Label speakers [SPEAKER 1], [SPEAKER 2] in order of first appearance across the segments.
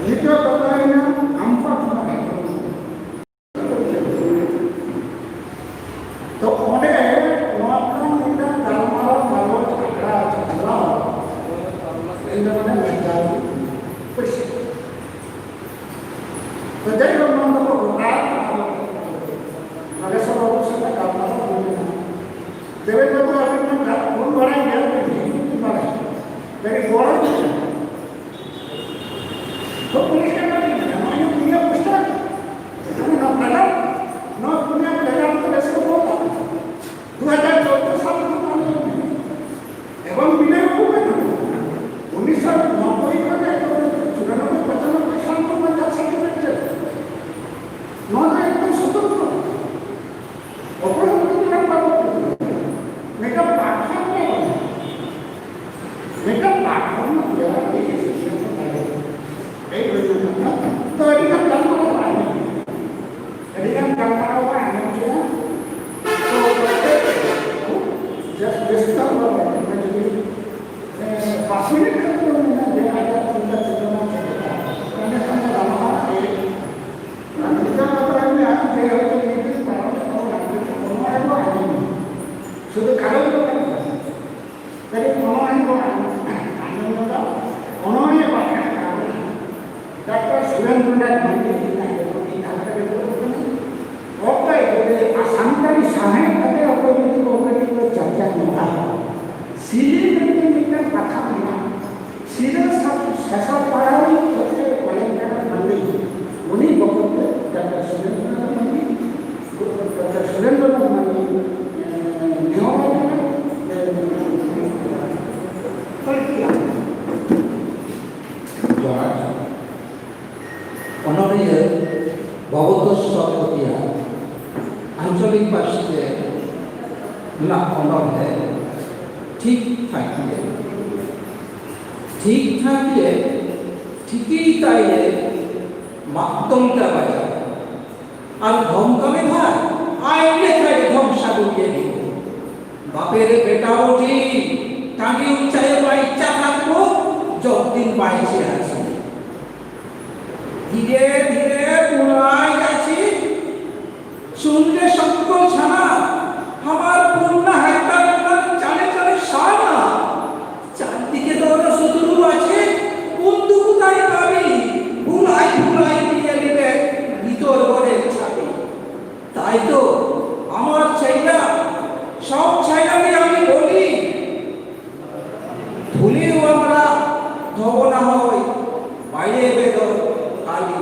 [SPEAKER 1] Itu katanya empat orang. तो उन्हें नौकरी मिलकर धर्मारा मालूम चक्रा चक्रा इन्होंने मिलकर कुछ तो जब हम लोगों को उठाया अगर सब लोगों से करना होगा देवे तो अपने कौन बड़ा है नहीं बड़ा लेकिन बड़ा तो पुलिस के बारे में हमारे दुनिया पुस्तक हमें ना पढ़ा ना दुनिया में लगा तो ऐसे होगा 2014 साल में एवं बिना हुए ना 1990 का चुनाव में 95 साल को मैं जा सकते नौ एकदम स्वतंत्र और मेरा प्लेटफॉर्म दिया तो अधिकम काम करना है तो just 5 minute sudah kalau itu kan dari orang itu orang yang pakai dokter sudah mulai kita apa itu asam sana ada apa itu jajan kita sini kita katakan sini satu sesat parah itu paling nanti ini betul dokter sudah आंचलिक भाषा ना honour है ठीक ठाक है ठीक ही ताई मातम का बाजा और धमका में भाई आईने थे धमसा दुनिया दी बापे रे बेटा उठी टांगी ऊंचाई पर इच्छा थाकबो जब दिन बाइचे आछे धीरे धीरे पुराई जाछि सुनले सकल छाना আমার পূর্ণা হেক্টর চালে চালে সারা চারদিকে তো ওরা শত্রু আছে বন্ধু কোথায় পাবি ভুলাই দিয়ে নেবে ভিতর ঘরে ছাবি তাই তো আমার চাইনা সব চাইনাকে আমি বলি ভুলেও আমরা ধব না হয় বাইরে বেদর কালি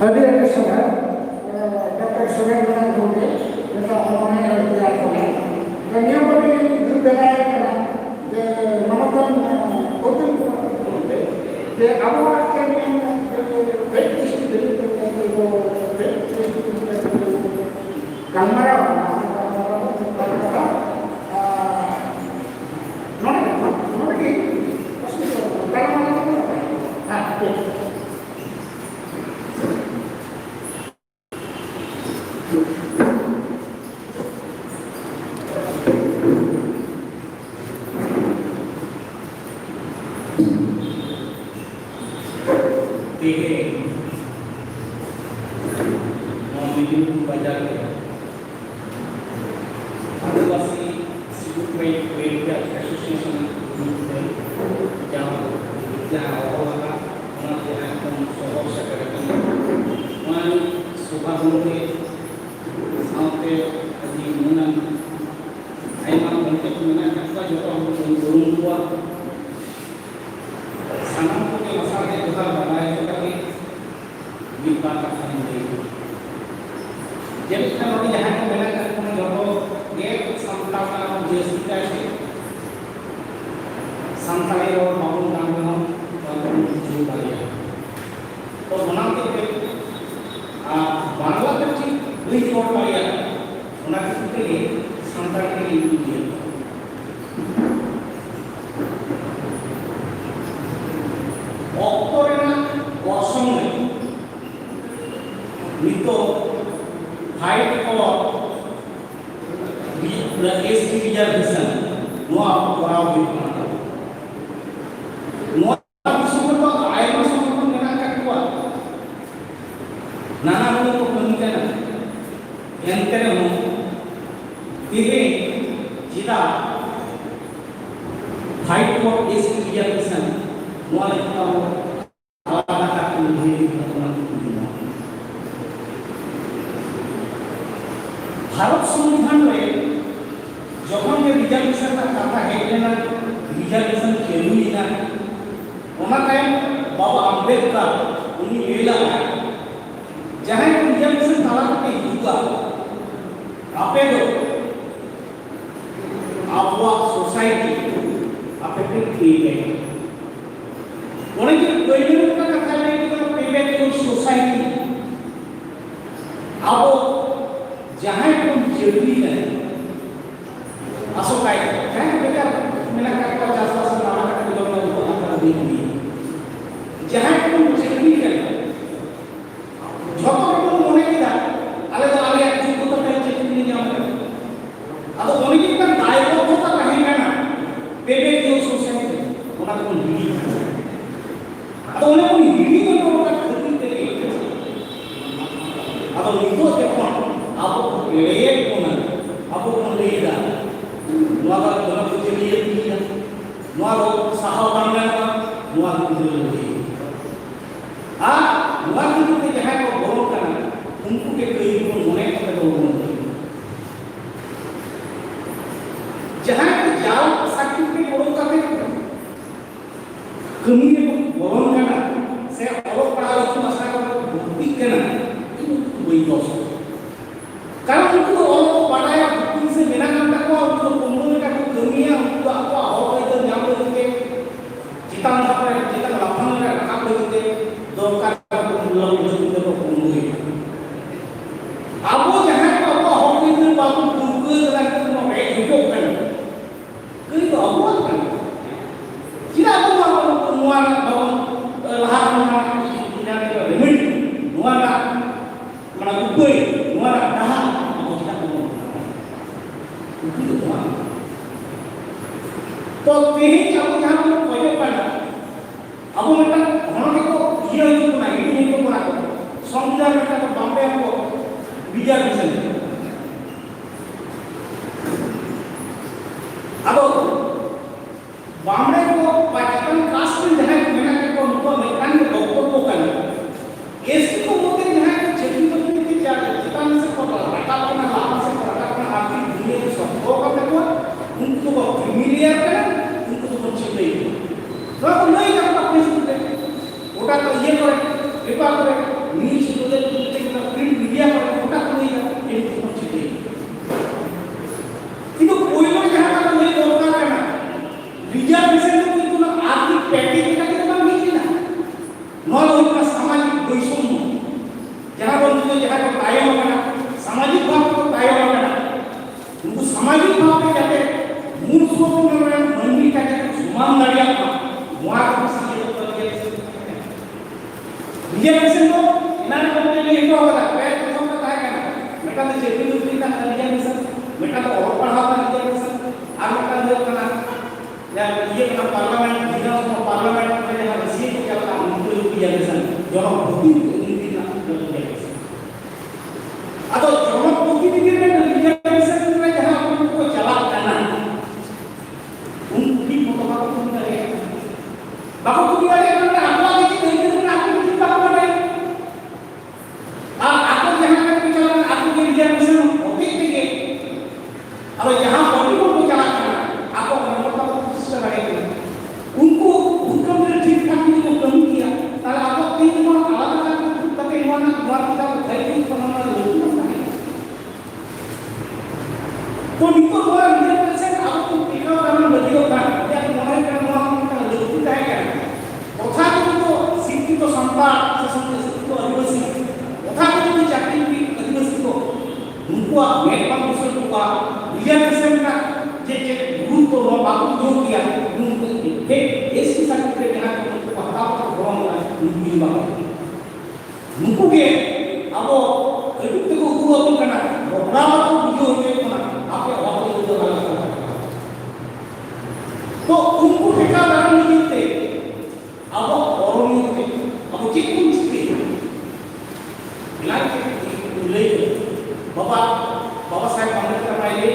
[SPEAKER 1] अभी एक समय डॉक्टर सुरेंद्र होंगे जैसा उन्होंने किया था दुनिया में दूर लगाया था कि मनोदन होते कि अब के कैमरा ᱟ.ᱫᱤᱵᱟ.ᱥᱤ एसोसिएशन जहाँ सहयोग सेटल शोभा गंगे साथे अभी मुनान आयमा गंगे को मेना कथा जो हम गुरुम को सानाम को के भाषा के जोहार बनाए तो कि विवाद का खाने जब इतना बड़ी यहाँ को मेना करने जो ये संस्था का जेसिका है संस्थाएं और मामलों का हम जो बालिया तो बना के बांग्ला में ठीक वही जोड़ बालिया बना के लिए संस्था के लिए दिया ऑक्टोरेना वर्षों में नितो फाइट और एसटी रिजर्वेशन ᱱᱚᱣᱟ ᱠᱚᱨᱟᱣ ᱦᱩᱭᱩᱜ ᱠᱟᱱᱟ ᱱᱚᱣᱟ ᱫᱤᱥᱚᱢ ᱨᱮᱫᱚ ᱟᱭᱢᱟ ᱥᱚᱝᱜᱚᱴᱷᱚᱱ ᱢᱮᱱᱟᱜ ᱟᱠᱟᱫ ᱠᱚᱣᱟ ᱱᱟᱱᱟ ᱦᱩᱱᱟᱹᱨ ᱠᱚ ᱠᱟᱹᱢᱤ ᱠᱟᱱᱟ ᱮᱱᱛᱮ ᱨᱮᱦᱚᱸ ᱛᱮᱦᱮᱧ ᱪᱮᱫᱟᱜ फाइट फॉर एसटी रिजर्वेशन नोआ लेखा आलादा काटू लड़ाई भारत संविधान में जखन के रिजर्वेशन का कथा हेलेना रिजर्वेशन चलुना ओना टाइम बाबा अम्बेडकर उनी लेला जहां रिजर्वेशन ताला के हिजुआ आपे दो आबवा सोसाइटी आपे के किए उन्हें कोई का कथा नहीं कि पेबैक को सोसाइटी अब जहां को जरूरी है असोकाय है बेटा मेरा का 50 नामा का किलोमीटर को आकर दे दी जहां को जरूरी है झोको को मोने किदा आले तो आले जुको तो पे चेकिंग जाओ अब उन्हें की का दायित्व होता रहेगा ना पेबैक को सोसाइटी ओना को हिडी अब उन्हें को हिडी को का खती दे अब नितो देखो अब ले को ना अब को लेदा नोआ का दोना को चलिए दिया नोआ को साहा बांगा नोआ को ले आ नोआ को के जहां को बोलो करना उनको के कई को मोने को तो बोलो जहां को जाओ शक्ति के बोलो करते कमी को बोलो करना से और पढ़ा को मसा को भक्ति करना वही दोष कारण उनको और पढ़ाया भक्ति से बिना करता को उनको कुंभों का को कमियां उनको आपको और इधर जाम देते जितना पर जितना लाभन में रखा देते दो का लोग देते को कुंभों आपको जहां को आपको और इधर बाबू कुंभों का को एक वीडियो कर कोई तो अवॉइड कर जिना को नुआ बाबू लाहा नुआ जिना के लिमिट नुआ का mana kumpul muara dah aku tidak mau itu doa तो तेही aku यहाँ पर कोई पाना अब मतलब हमारे को ये तो ना ये तो ना संविधान में तो बॉम्बे को रिजर्वेशन अब बॉम्बे को पाकिस्तान कास्ट में जहाँ मैंने को उनको मेकान को डॉक्टर को करना ऐसे को होते जहाँ चेकिंग जितना से पता रखा अपना लाभ से रखा अपना आर्थिक दुनिया के सबको का देखो उनको को क्रिमिनल करना उनको तो बच्चे नहीं तो नहीं करता अपने से ओटा तो ये करे पेपर करे न्यूज़ तो दे प्रिंट मीडिया पर ओटा तो नहीं करता इनको बच्चे नहीं किंतु कोई लोग जहां का नहीं बोलता करना रिजर्वेशन तो किंतु ना आर्थिक पैकेज का कितना नहीं ना नॉल होगा सामाजिक वैषम्य जहां बंधु जहां को कायम करना सामाजिक भाव को कायम करना उनको सामाजिक भाव में जाते मूल स्रोत में मंडी का जो समान दरिया का वहां को सीधे तो रिजर्वेशन तो इन्होंने बोलते हैं ये होगा पैर तो सब पता है ना बेटा तो चेकिंग उतरी का रिजर्वेशन बेटा तो और पढ़ा था रिजर्वेशन और बेटा जो करना या ये करना पार्लियामेंट विधानसभा पार्लियामेंट में जहां रिसीव करता उनको रिजर्वेशन जो भूमि अब जब कोई भी में रिजर्वेशन में जहां उनको चला करना उनकी फोटो को करे बाबू को वाले में आपको देखिए नहीं तो आपको किसी बात पर नहीं आपको जहां तक चला आपको रिजर्वेशन होते ही अब यहां बॉडी को चला करना आपको नंबर का सिस्टम रहेगा उनको उनको ने ठीक ठाक को कम किया ताला आपको तीन माह आलादा तक इन्होंने बात किया गलती बनाना तो निको द्वारा रिजर्वेशन आपको टिकाव करना बदियो का या मोहर करना का लुटी जाएगा तथा तो शिक्षित तो संपाद से शिक्षित तो आदिवासी तथा तो चाकरी भी आदिवासी को उनको मेल पर दूसरे को रिजर्वेशन का जे गुरु तो बाबू जो किया उनको एक ऐसी सर्टिफिकेट देना को पता को होगा उनकी बात उनको के अब educte को गुरु करना बड़ा को जो होते आपके हाथ में जो लगा तो उनको टेका दाराम लगित ते अब करणीय ते अब चेक बन चिके लाइक ले बाबा बाबा साहेब आंबेडकर माय ले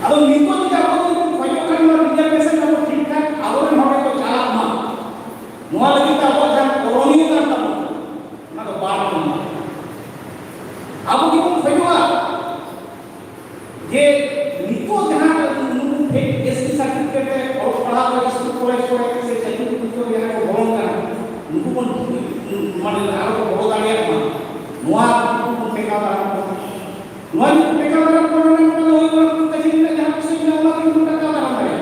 [SPEAKER 1] अब निको तो जाबो तो फयो करना रिजर्वेशन का ठीक ठाक अब हमें तो चाला मा नोआ लगी ता अब जन करणीय करता ना तो बात नहीं अब की फयोआ ये निको जहां फेक एसटी सर्टिफिकेट है और पढ़ा हुआ स्कूल कॉलेज से सर्टिफिकेट को यहाँ को बोलना करना उनको कौन माने आरो को बहुत आगे है नोआ को फेंका रहा नोआ को फेंका रहा को ना वही वाला कहीं ना जहाँ से ना वाला को फेंका रहा है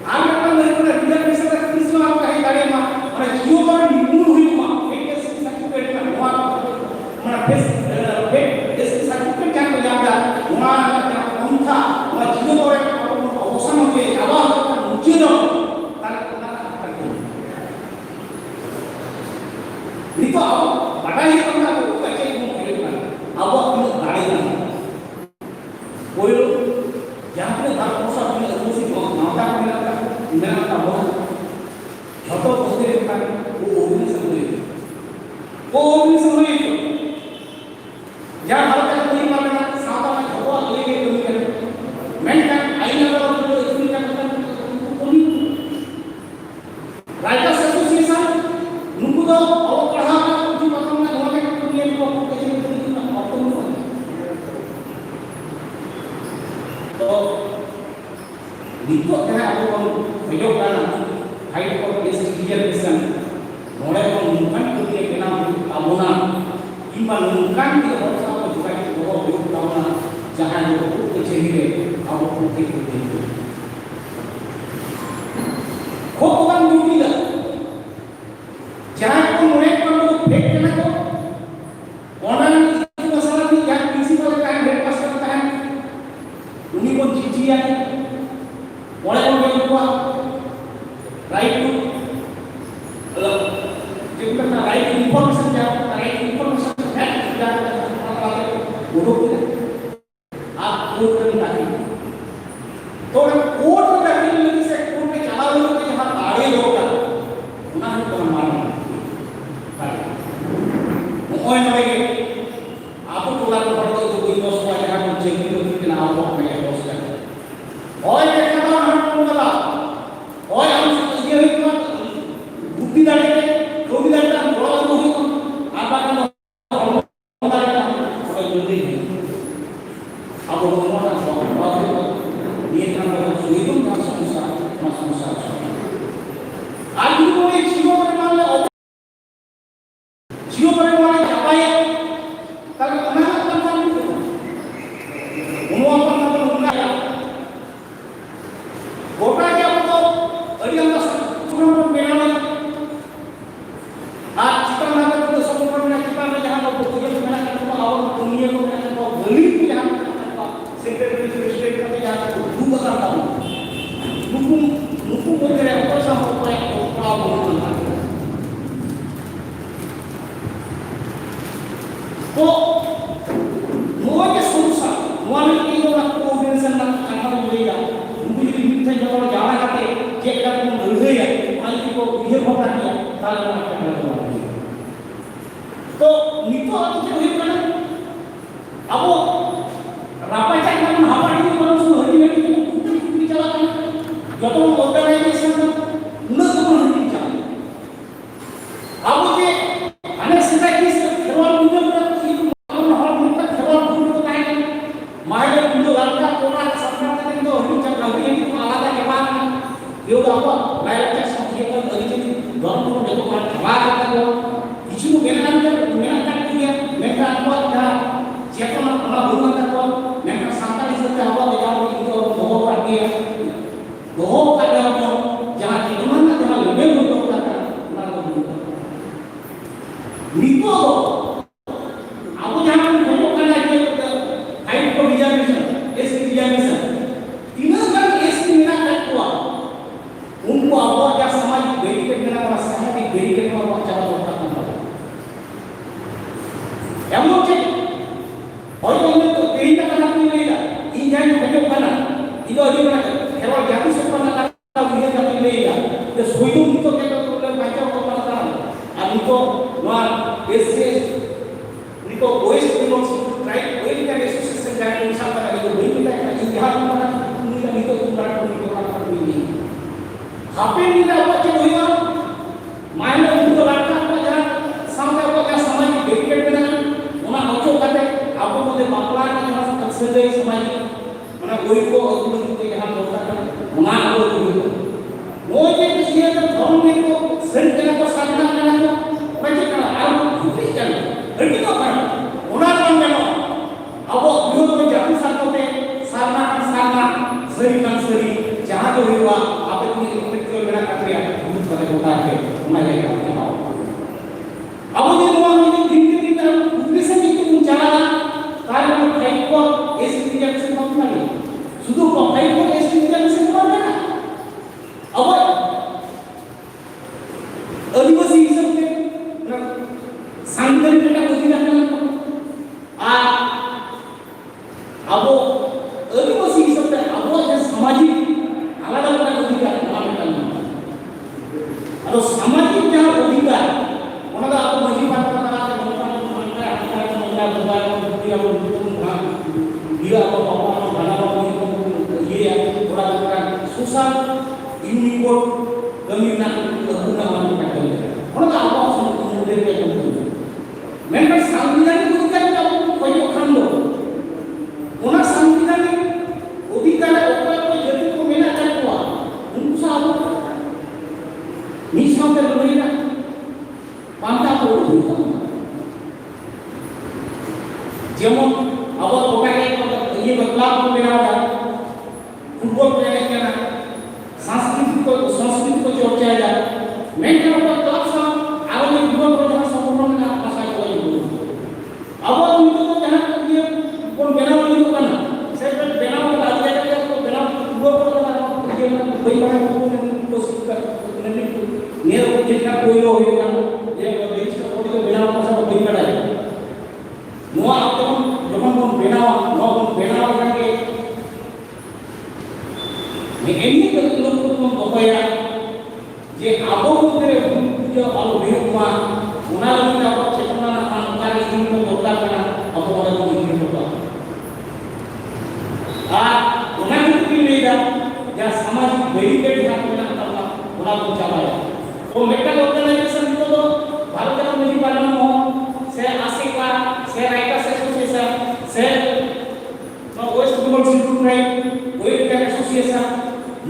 [SPEAKER 1] आगे का नहीं को रिजर्वेशन का किसी में आपका है गाड़ी में और जियो पर निपुण हुई मां फेक एसटी सर्टिफिकेट का नोआ माने फेक एसटी सर्टिफिकेट क्या को जाता नोआ था और जियो पर अवसान होते आवा ऊंचे नो निको बड़ा ही करना तो कच्चे को खेलना अब अपने गाड़ी ना कोई लोग जहाँ पे बात कोसा अपने उसी को नाता करना था मेरा ना बहुत छोटो होते रहता वो ओवनी समझे जहाँ हर तक कोई मारना सादा में छोटो लेके कोई करे मैं क्या आई ना तो इतनी का कोई राइटर्स एसोसिएशन नुकु दो और पढ़ा कुछ मतलब ना होने के लिए को कैसे तो निको क्या आपको वीडियो करना हाइट को कैसे क्लियर करना मोड़े को मुकान को लिए केना आबोना किंबा मुकान के और सब जुगाई को उपयोग करना जहां लोग को चाहिए अब को के को बान ड्यूटी जहां को मोड़े को फेंक देना को ऑनलाइन मसला भी क्या प्रिंसिपल का हेड पास करता है उन्हीं को चिट्ठियां मोड़े को राइट टू जितना राइट इंफॉर्मेशन क्या राइट इंफॉर्मेशन है क्या वो लोग आप कोड करना है तो कोड करने के लिए से कोड में चला लोग के जहां आड़े लोग का ना ही तो मारना ओए नवेगे आपको टोला को पढ़ो तो कोई दोस्त को जहां को चेक तो कितना आप में दोस्त है ओए देखा ना हम बोला ओए हम ये हुई तो बुद्धि डाले तो भी डालता थोड़ा तो हुई आप बात ना कोई जल्दी नहीं अब वो मोटा ये काम का सुई तो ना समस्या आज भी कोई जीव पर मान ले जीव पर मान जापाए तब हमें अपन काम नहीं करना उन्होंने अपन काम उनका गोटा क्या तो अरियम का सुनो मेरा में आज चिकन ना तो सब में चिकन में जहां लोग को में ना करना और दुनिया को में तो गली में जहां सेक्रेटरी स्टेट का जहां को धूम करता हूं मुकु बोल रहे हैं पैसा हो पाए तो बड़ा बोलना तो नोआ के समस्या नोआ में की जो कोऑर्डिनेशन ना करना पड़ेगा उनको ये मिलते जब जाना जाते चेक कर तुम मिल गई है आज को ये होता है ताला करना तो निको आदि के हुई करना अब रापाचा का महापाड़ी को बनो सो हरी हरी को कुटी चला करना जो तो ऑर्गेनाइजेशन न तो हरी चला अब के अनेक सोसाइटी से खेलवाड़ मुझे हम हर दिन तक खेलवाड़ पूर्ण को काहे मायले मुझे लड़का कोना सपना के तो हरी चला हरी को आलादा के बाद यो बाबा लाइक संख्या का अधिक गम को देखो पर ठवा करता हो इसी को मेरा काम किया मेरा अनुभव था चेतना अपना भूल का तो मेरा सांता इस तरह हवा दे जाओ कि तो बहुत कर दिया बहुत कर दिया तो जहां कितना ना जहां लेवल हो तो था ना तो निको अब जहां हम करना है हाइट को रिजर्वेशन एसटी रिजर्वेशन तीनों का एसटी मेरा हुआ उनको अब क्या समाज बेनिफिट देना वाला समाज बेनिफिट वाला चला होता है हम लोग और तो तो तेरी का करना नहीं लेगा इन जाए तो बना
[SPEAKER 2] itu aja mana kalau jatuh sepanjang kata dia kata dia ya suatu itu kita boleh baca apa Aniko luar ese Niko West Bengal right West kan association dari Nusantara itu ini kita ingat mana ini kan itu tunggal orang ini HP ini apa coba mana itu lakukan aja sampai apa sampai dedicated dengan mana ojo kata apa boleh bapak ni orang tersedai sampai mana goi ko itu yang lakukan mana itu वो ये किसी का धर्म में को संजना को साधना करना को बच्चे का आरंभ नहीं करना लेकिन तो करना उन्हें कौन करना अब वो विरोध में जाति साधनों में साधना सरी जहाँ जो हुआ आप इतनी इतनी मेरा कटरिया बहुत बड़े होता है उन्हें ये करना अब वो दिन वो दिन के दिन दूसरे से भी कुछ चला ना कार्य में फाइट को इस इंडिया से कौन करना सुधु को फाइट को इस इंडिया से कौन करना अब ᱟ.ᱫᱤᱵᱟ.ᱥᱤ हिसाब से सांगठनिक का अधिकार आ अब ᱟ.ᱫᱤᱵᱟ.ᱥᱤ हिसाब से अब जो सामाजिक अलग-अलग अधिकार नाम अब सामाजिक जहां अधिकार ओना दा अब मजी बात करा के मनका अधिकार बुआ दिया अब बाबा भाला ये थोड़ा सोशल यूनिकोड गमीना गुना वाला पैटर्न है ओना अब समुदाय के मेंबर संविधान को क्या कोई खंड ओना संविधान अधिकार ऊपर को जति को मेना करवा उनको साहब मिसाल के लोइना पांता को जेमन अब ओका के ये बदलाव को मेरा फुटबॉल प्लेयर के ना संस्कृति को चर्चा है मैं क्या बोलता क्लब सा आरो में युवा को जहां संपूर्ण में भाषा को अब उनको तो जहां ये कौन बनाओ नहीं तो करना सिर्फ बनाओ का आगे को बनाओ युवा को ये कोई बड़ा को सीखकर ने को जितना कोई हो होगा ये बीच का कोई तो बनाओ का सब कोई बड़ा है नो आप तो जब हम बनाओ करके ini betul-betul membawa je abo mere puja alo behuma una lagi dapat cetana angkar ini membuka kana apa orang ini membuka una itu beda ya samaj verified yang kita kata una bicara तो metal organisation itu तो भारत में नहीं पालन हो से आसिका से writers association से West Bengal syndicate right west association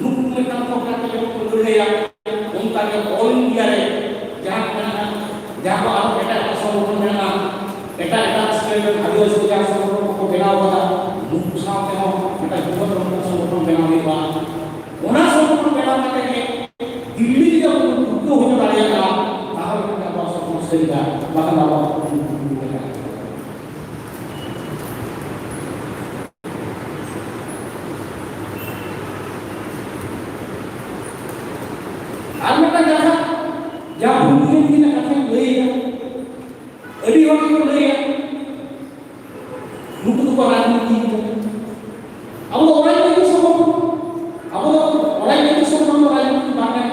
[SPEAKER 2] नुक में काम करते हैं तो ले या उनका जो ऑल इंडिया है जहां पर आप बेटा संगठन में ना बेटा स्टेट आदिवासी का संगठन को बना हुआ था नुक साथ में बेटा युवा संगठन बनाने का उना संगठन बनाने के लिए दिल्ली का उनको होने वाला है बाहर का बॉस को सेगा बाहर वाला आलमका जहां जहां भूमि की ना कथा ले है अभी हो को ले है लुक को राजनीति अब ओराई के सब अब ओराई के सब हम राजनीति बात है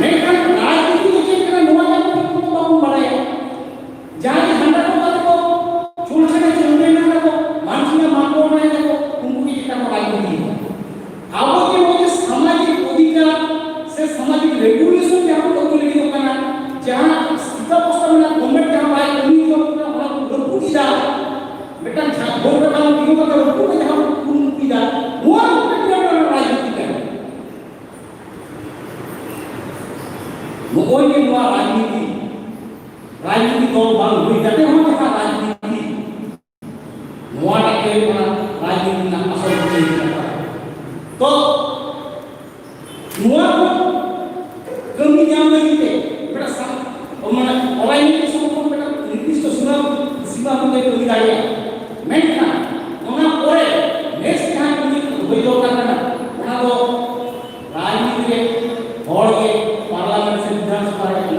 [SPEAKER 2] मैं kan राजनीति के क्षेत्र में नवा को बाबू बनाया जहां हंडा को चुलछने चुलने ना को मानसिया माको में को उनको की का राजनीति अब के वो सामाजिक अधिकार से सामाजिक रेगुलेशन जहां को बोले तो करना जहां सीधा पोस्ट में गवर्नमेंट जहां पाए उन्हीं को अपना लोगों की जा बेटा गवर्नमेंट का लोगों का लोगों को जहां उनकी जा वो राजनीति है वो कोई भी हुआ राजनीति को बाल हुई जाते हैं जहां राजनीति हुआ के राजनीति ना असर नहीं करता तो हुआ को कमी जाम लगी थे बेटा सब और मैंने ऑनलाइन के सब को बेटा निर्दिष्ट सीमा को दे दिया है मैं ना उन्हें ओरे नेक्स्ट टाइम कोई लोग करना उन्हें तो राजनीति के और के पार्लियामेंट से विधानसभा के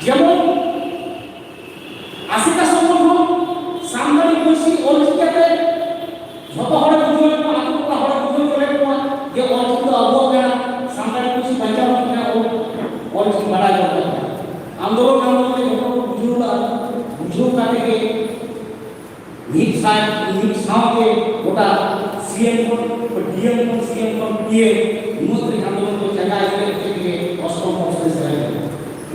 [SPEAKER 2] जब आसिका संगठन सामने कोई और क्या ᱢᱤᱫ ᱥᱟᱶᱛᱮ ᱜᱚᱴᱟ ᱥᱤᱮᱢ ᱠᱷᱚᱱ ᱰᱤᱮᱢ ᱠᱷᱚᱱ ᱥᱤᱮᱢ ᱠᱷᱚᱱ ᱯᱤᱮ ᱩᱱᱟᱹᱜ ᱨᱮ ᱟন্দᱳᱞᱚᱱ ᱠᱚ ᱪᱟᱸᱜᱟ ᱤᱫᱤ ᱛᱮᱜᱮ ᱚᱥᱴᱚᱢ ᱯᱚᱠᱥ ᱨᱮ ᱥᱮᱞᱮᱫ ᱮᱱᱟ᱾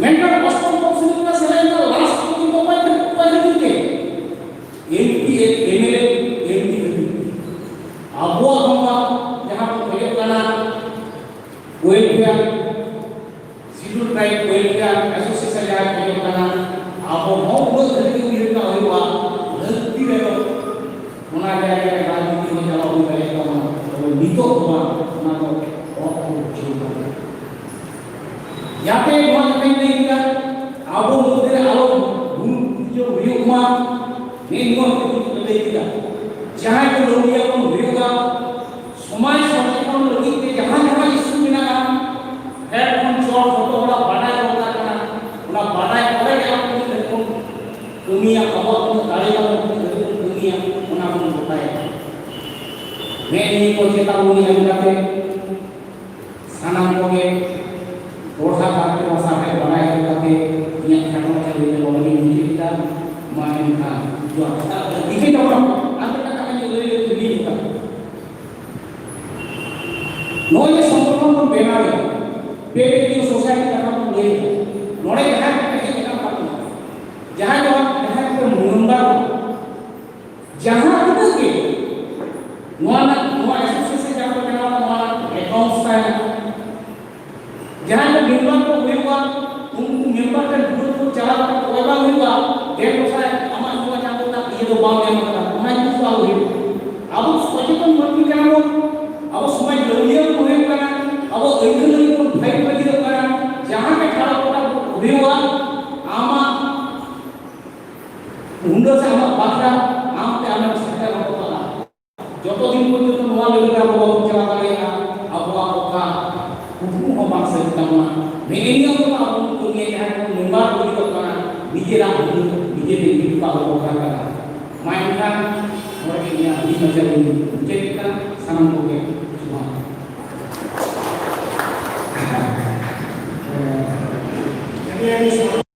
[SPEAKER 2] ᱢᱮᱱᱠᱷᱟᱱ ᱚᱥᱴᱚᱢ ᱯᱚᱠᱥ ᱨᱮ ᱥᱮᱞᱮᱫ ᱮᱱᱟ ᱞᱟᱥᱴ ᱯᱚᱨᱡᱚᱱᱛᱚ ᱚᱠᱚᱭ ᱠᱷᱟᱹᱛᱤᱨ ᱛᱮ এমপি এমএলএ এমপি আবহাওয়া আমরা যাহা হয়ে কানা welfare schedule tribe welfare association যাহা হয়ে কানা আবহাওয়া উন্নত ধরে উইরকা হইবা লক্তি রে ওনা জায়গা রাজনীতি হয়ে যাওয়া হয়ে গেলে তবে নিত হওয়া ওনা তো অপরিচিত যাতে নোয়া কাই নেইকা আবো মধ্যে আলো ভুল কিছু হইউমা নির্মল লেখিকা যাহা কো লইয়া কোন হইউগা সমাজ সচেতন লগিতে যাহা যাহা ইস্যু মেনাগা হেড কোন চর ফটো ওলা বানাই ওলা কানা ওলা বানাই করে গেলা কোন দুনিয়া আবহাওয়া কোন দাঁড়িয়ে দুনিয়া ওনা কোন গোটায় মেনি কো চেতাবনী এমলাতে সানাম কোগে ওড়া কাটে ওসাকে বানাই কাটে ইয়া খানো চাইলে বলি নিজিতা main jual dikit orang apa kata dari ini kita noye সম্পূর্ণ বেনারে বেরে কি সোসাইটি কথা বলে নড়ে দেখা থেকে কাম করতে যাহা দেখা के मुंबा जहां के नोआ एसोसिएशन जहां को बना नोआ अकाउंट्स है जहां मेंबर को हुआ उनको मेंबर का ग्रुप को चला होगा हुआ देखो साहब আমার কোন চাকরি না ये तो बांग है मतलब मैं कुछ बात हुई अब सचेतन मंत्री जानो अब समय लौलिया को होए करा अब ऐकन को फाइट बजी करा जहां के खड़ा होता हुआ आमा उंडो से हम बातरा आम पे हम सरकार को पता যত দিন পর্যন্ত নোয়া লেগা বাবা চলা লাগেगा अब आपका कुटुंब को बात से करना मेनिया को आप को ये है मेंबर को करना নিজেরা নিজেদের বিপা উপকার করা মাইনখান ওরে নিয়া এই নজর যেটা সানাম কোকে সুমা আমি